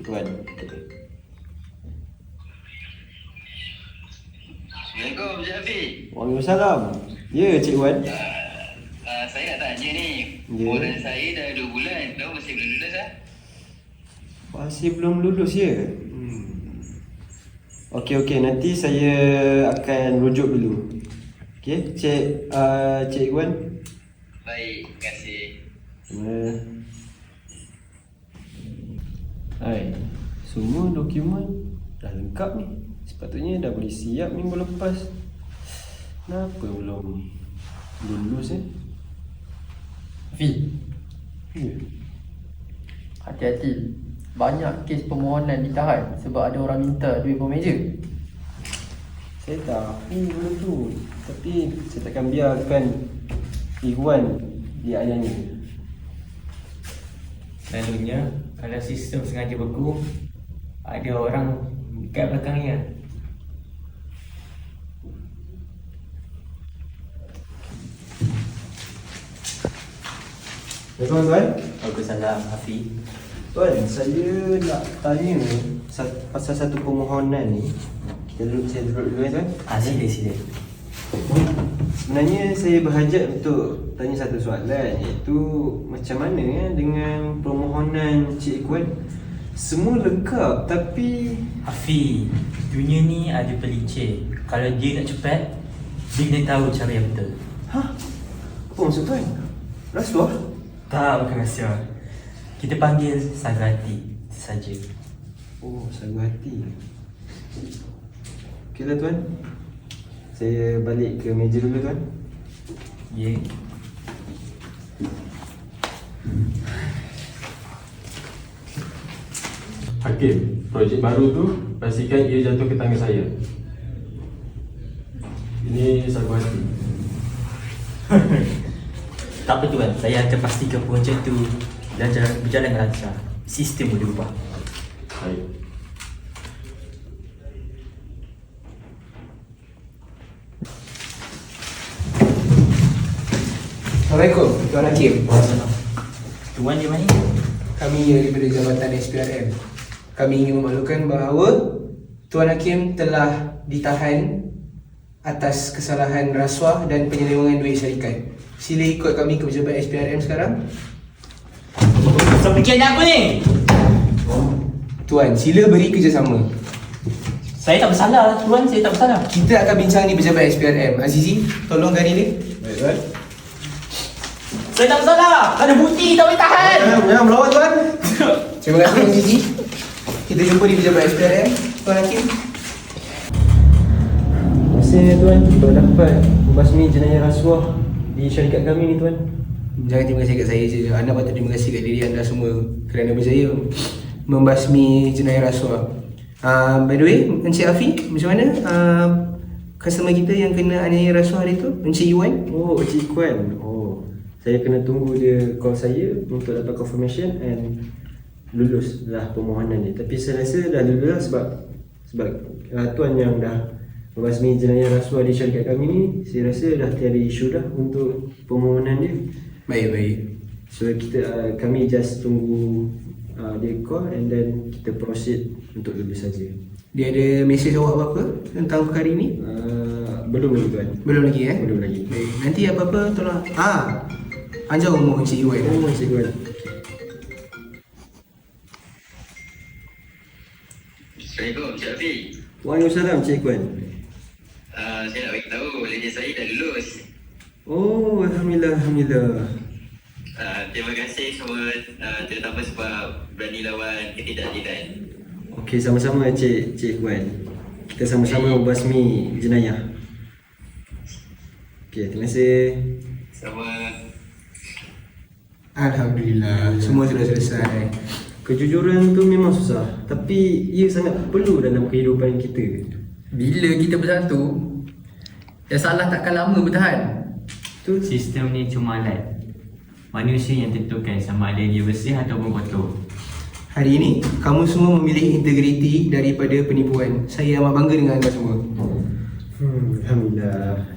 Tuan. Assalamualaikum, Cik Hafiz. Waalaikumsalam. Ya, Cik Wan. Saya nak tanya ni. Ya. Orang saya dah 2 bulan, tahu masih belum lulus lah. Masih belum lulus ya? Okey, nanti saya akan rujuk dulu. Okey, Cik Wan. Baik, terima kasih. Hai, semua dokumen dah lengkap ni. Sepatutnya dah boleh siap minggu lepas. Kenapa belum lulus Fi, Ya. hati-hati. Banyak kes permohonan ditahan sebab ada orang minta duit pemeja. Saya tahu benda tu, tapi saya takkan biarkan Ikhwan dianiaya. Selalunya kalau sistem sengaja beku, ada orang dekat belakangnya. Tuan-tuan. Waalaikumsalam, Hafiz. Tuan, saya nak tanya pasal satu permohonan ni. Saya duduk dulu tuan. Sila. Sebenarnya saya berhajat untuk tanya satu soalan, iaitu macam mana dengan permohonan Cik Ikwan. Semua lengkap tapi Hafiz, dunia ni ada pelicin. Kalau dia nak cepat, dia kena tahu cara yang betul. apa maksud tuan? Rasuah? Tak, bukan rahsia. Kita panggil Sagrati saja. Oh, sagu hati. Okeylah tuan. Saya balik ke meja dulu tuan. Ya. Hakim, projek baru tu pastikan ia jatuh ke tangan saya. Ini sagu hati. Tak apa tuan, saya akan pastikan projek tu berjalan dengan lancar. Sistem boleh ubah. Baik. Assalamualaikum, Tuan Hakim. Tuan di mana? Kami daripada Jabatan SPRM. Kami ingin memaklumkan bahawa Tuan Hakim telah ditahan atas kesalahan rasuah dan penyelewengan duit syarikat. Sila ikut kami ke pejabat SPRM sekarang. So fikir apa ni? Tuan, sila beri kerjasama. Saya tak bersalah tuan, saya tak bersalah. Kita akan bincang di pejabat SPRM. Azizi, tolong gari dia. Baik tuan. Saya tak bersalah. Ada bukti tak boleh tahan. Jangan melawan tuan. Terima kasih Azizi. Kita jumpa di pejabat SPRM. Tuan Hakim. Terima kasih tuan. Kita dapat membasmi jenayah rasuah di syarikat kami ni tuan. Jangan terima kasih kat saya je. Anda patut terima kasih kat diri anda semua kerana berjaya membasmi jenayah rasuah. By the way, Encik Afi, macam mana customer kita yang kena aniaya rasuah hari tu? Encik Iwan? Oh, Cik Ikwan. Oh, saya kena tunggu dia call saya untuk dapat confirmation and lulus lah permohonan dia. Tapi saya rasa dah lulus lah sebab tuan yang dah membasmi jenayah rasuah di syarikat kami ni, saya rasa dah tiada isu dah untuk permohonan dia. Baik. So kami just tunggu dia call and then kita proceed untuk lulus saja. Dia ada mesej awak apa-apa tentang perkara ini? Belum lagi tuan. Belum lagi Belum lagi. Baik. Nanti apa-apa tolong. Anjau umur Encik Iwan. Oh, Cik Ikwan. Assalamualaikum, Cik Hafiz. Waalaikumsalam Cik Ikwan. Saya nak bagi tahu legend saya dah lulus. Oh, Alhamdulillah. Terima kasih semua, terutama sebab berani lawan ketidakadilan. Okey, sama-sama Cik Ikwan. Kita sama-sama membasmi jenayah. Okey, terima kasih. Sama. Alhamdulillah, semua sudah selesai. Kejujuran tu memang susah, tapi ia sangat perlu dalam kehidupan kita. Bila kita bersatu, yang salah takkan lama bertahan. Tu Sistem ni cuma alat. Manusia yang tentukan sama ada dia bersih ataupun kotor. Hari ini, kamu semua memilih integriti daripada penipuan. Saya amat bangga dengan anda semua. Alhamdulillah.